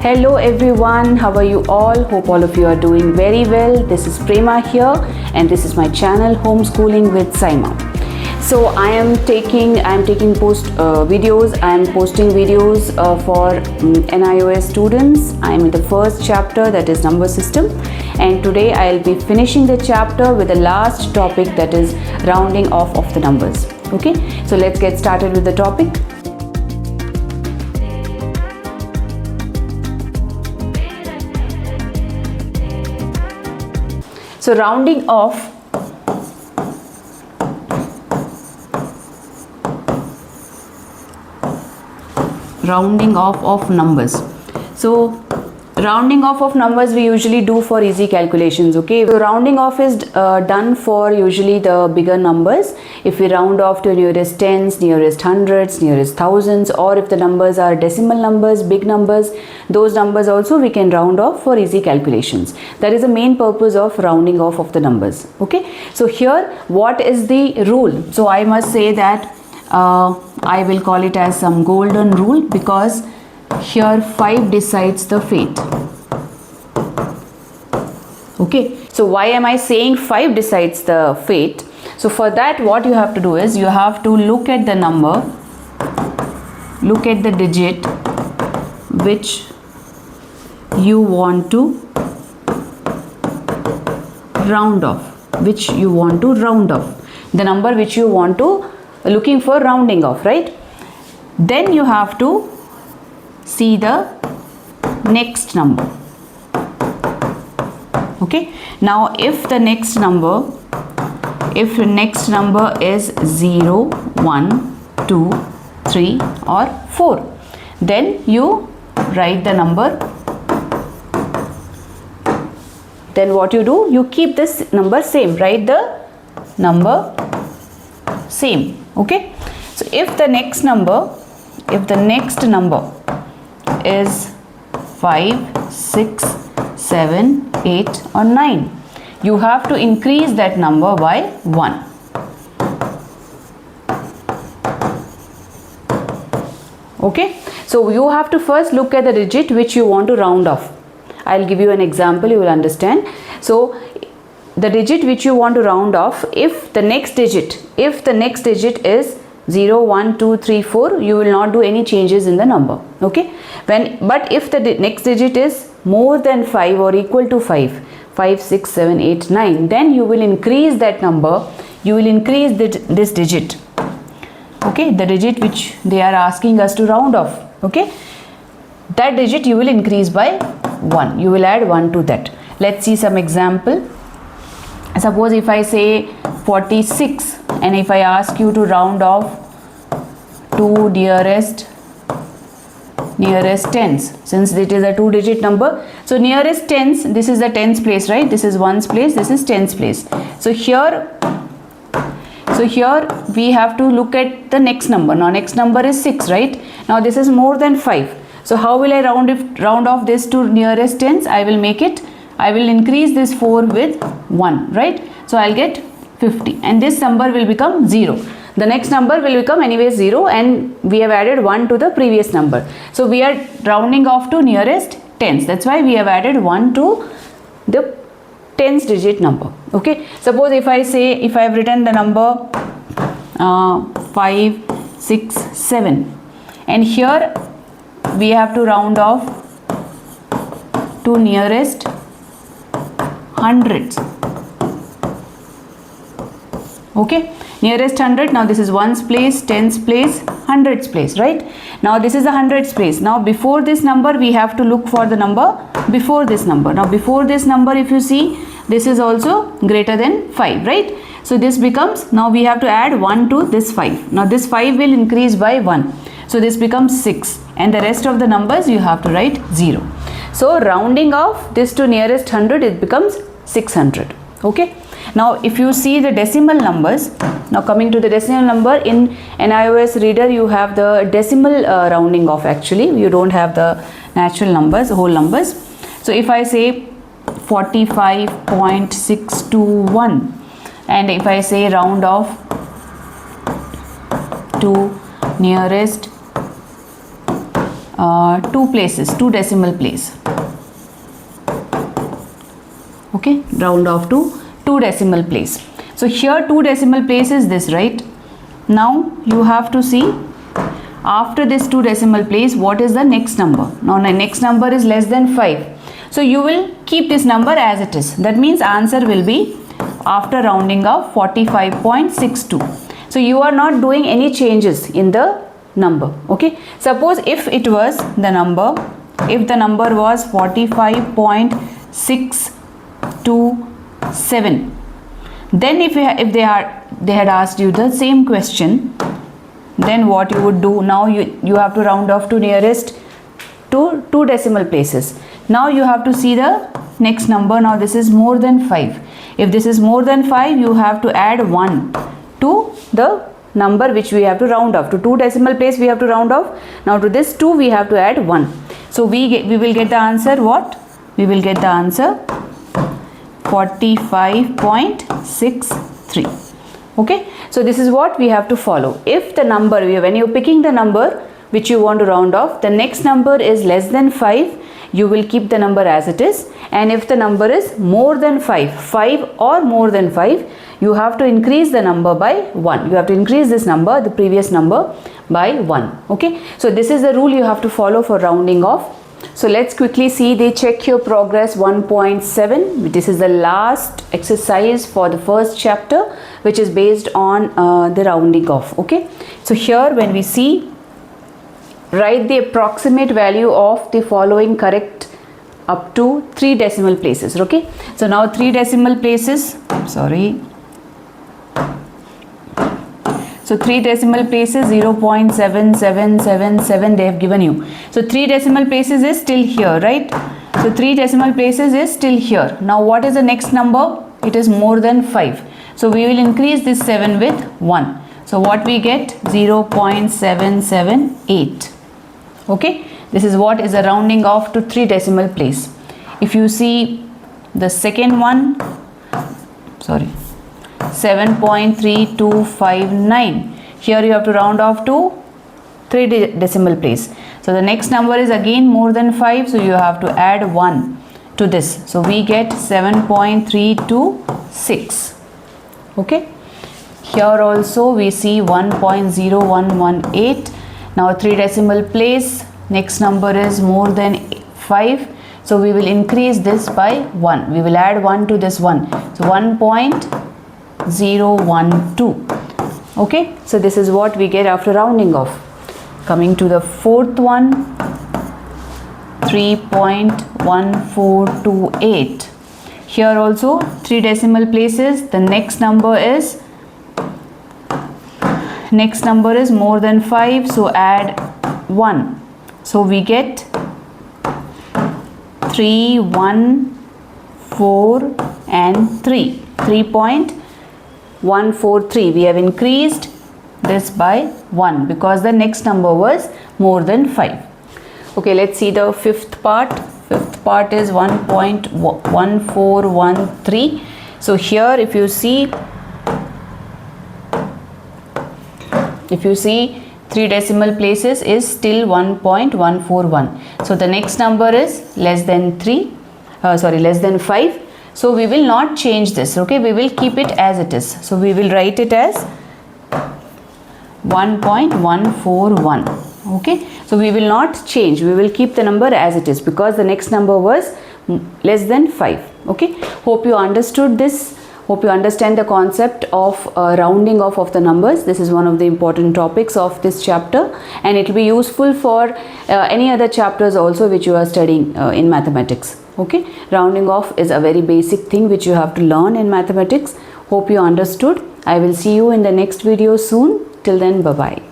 Hello everyone, how are you all? Hope all of you are doing very well. This is Prema here and this is my channel Homeschooling with SciMa. So I am taking videos. I am posting videos for NIOS students. I am in the first chapter, that is number system, and today I'll be finishing the chapter with the last topic, that is rounding off of the numbers. Okay, so let's get started with the topic. So rounding off of numbers. So rounding off of numbers we usually do for easy calculations. Okay, so rounding off is done for usually the bigger numbers. If we round off to nearest tens, nearest hundreds, nearest thousands, or if the numbers are decimal numbers, big numbers, those numbers also we can round off for easy calculations. That is the main purpose of rounding off of the numbers. Okay, so here what is the rule? So I must say that I will call it as some golden rule, because here 5 decides the fate. Okay, so why am I saying 5 decides the fate? So for that, what you have to do is you have to look at the number, look at the digit which you want to round off, the number which you want to looking for rounding off, right? Then you have to see the next number. Okay, now if the next number is 0, 1, 2, 3 or 4, then you write the number. Then what you do, you keep this number same, write the number same. Okay, so if the next number is 5, 6, 7, 8 or 9, you have to increase that number by 1. Okay, so you have to first look at the digit which you want to round off. I'll give you an example, you will understand. So the digit which you want to round off, if the next digit is 0, 1, 2, 3, 4, you will not do any changes in the number. Okay, but if the next digit is more than 5 or equal to 5, 6, 7, 8, 9, then you will increase that number, you will increase this digit. Okay, the digit which they are asking us to round off. Okay, that digit you will increase by 1, you will add 1 to that. Let's see some example. Suppose if I say 46 and if I ask you to round off to nearest tens, since it is a 2-digit number, so nearest tens, this is the tens place, right? This is ones place, this is tens place. So here we have to look at the next number. Now next number is 6, right? Now this is more than 5. So how will I round off this to nearest tens? I will increase this 4 with 1, right? So I'll get 50 and this number will become 0. The next number will become anyway 0 and we have added 1 to the previous number. So we are rounding off to nearest tens. That's why we have added 1 to the tens digit number. Okay, suppose if I have written the number 5, 6, 7 and here we have to round off to nearest hundreds. Okay, nearest 100, now this is ones place, tens place, hundreds place, right? Now this is the hundreds place. Now before this number we have to look for the number before this number. Now before this number, if you see, this is also greater than 5, right? So this becomes, now we have to add 1 to this 5. Now this 5 will increase by 1. So this becomes 6 and the rest of the numbers you have to write 0. So rounding off this to nearest 100, it becomes 600. Okay, now if you see the decimal numbers, now coming to the decimal number, in NIOS reader you have the decimal rounding off. Actually you don't have the natural numbers, whole numbers. So if I say 45.621 and if I say round off to nearest two decimal place. Okay, round off to 2 decimal place. So here 2 decimal place is this, right? Now you have to see after this 2 decimal place what is the next number. Now the next number is less than 5. So you will keep this number as it is. That means answer will be after rounding off 45.62. So you are not doing any changes in the number. Okay, suppose if it was the number, if the number was 45.627, then if they had asked you the same question, then what you would do? Now you have to round off to nearest to 2 decimal places. Now you have to see the next number. Now this is more than 5. If this is more than 5, you have to add 1 to the number which we have to round off. To 2 decimal place we have to round off. Now to this 2 we have to add 1. So we will get the answer what? We will get the answer 45.63. Okay, so this is what we have to follow. If the number, when you're picking the number which you want to round off, the next number is less than 5, you will keep the number as it is. And if the number is more than 5 or more than 5, you have to increase the number by 1. You have to increase this number, the previous number, by 1. Okay, so this is the rule you have to follow for rounding off. So let's quickly see the check your progress 1.7. This is the last exercise for the first chapter, which is based on the rounding off. Okay, so here when we see, write the approximate value of the following correct up to 3 decimal places. Okay, so now 3 decimal places, sorry. So 3 decimal places 0.7777 they have given you. So 3 decimal places is still here, right? So 3 decimal places is still here. Now what is the next number? It is more than 5. So we will increase this 7 with 1. So what we get? 0.778. Okay, this is what is a rounding off to 3 decimal place. If you see the second one, sorry, 7.3259. Here you have to round off to 3 decimal place. So the next number is again more than 5. So you have to add 1 to this. So we get 7.326. Okay. Here also we see 1.0118. Now 3 decimal place. Next number is more than 5. So we will increase this by 1. We will add 1 to this one. So 1.012. Okay, so this is what we get after rounding off. Coming to the fourth one, 3.1428. Here also 3 decimal places. The next number is more than 5. So add 1. So we get 3, 1, 4 and 3. 3.143. We have increased this by 1 because the next number was more than 5. Okay, let's see the fifth part. Fifth part is 1.1413. So here if you see 3 decimal places is still 1.141. So the next number is less than 5. So we will not change this. Okay, we will keep it as it is. So we will write it as 1.141. Okay, so we will not change. We will keep the number as it is because the next number was less than 5. Okay, hope you understood this. Hope you understand the concept of rounding off of the numbers. This is one of the important topics of this chapter, and it will be useful for any other chapters also which you are studying in mathematics. Okay, rounding off is a very basic thing which you have to learn in mathematics. Hope you understood. I will see you in the next video soon. Till then, bye bye.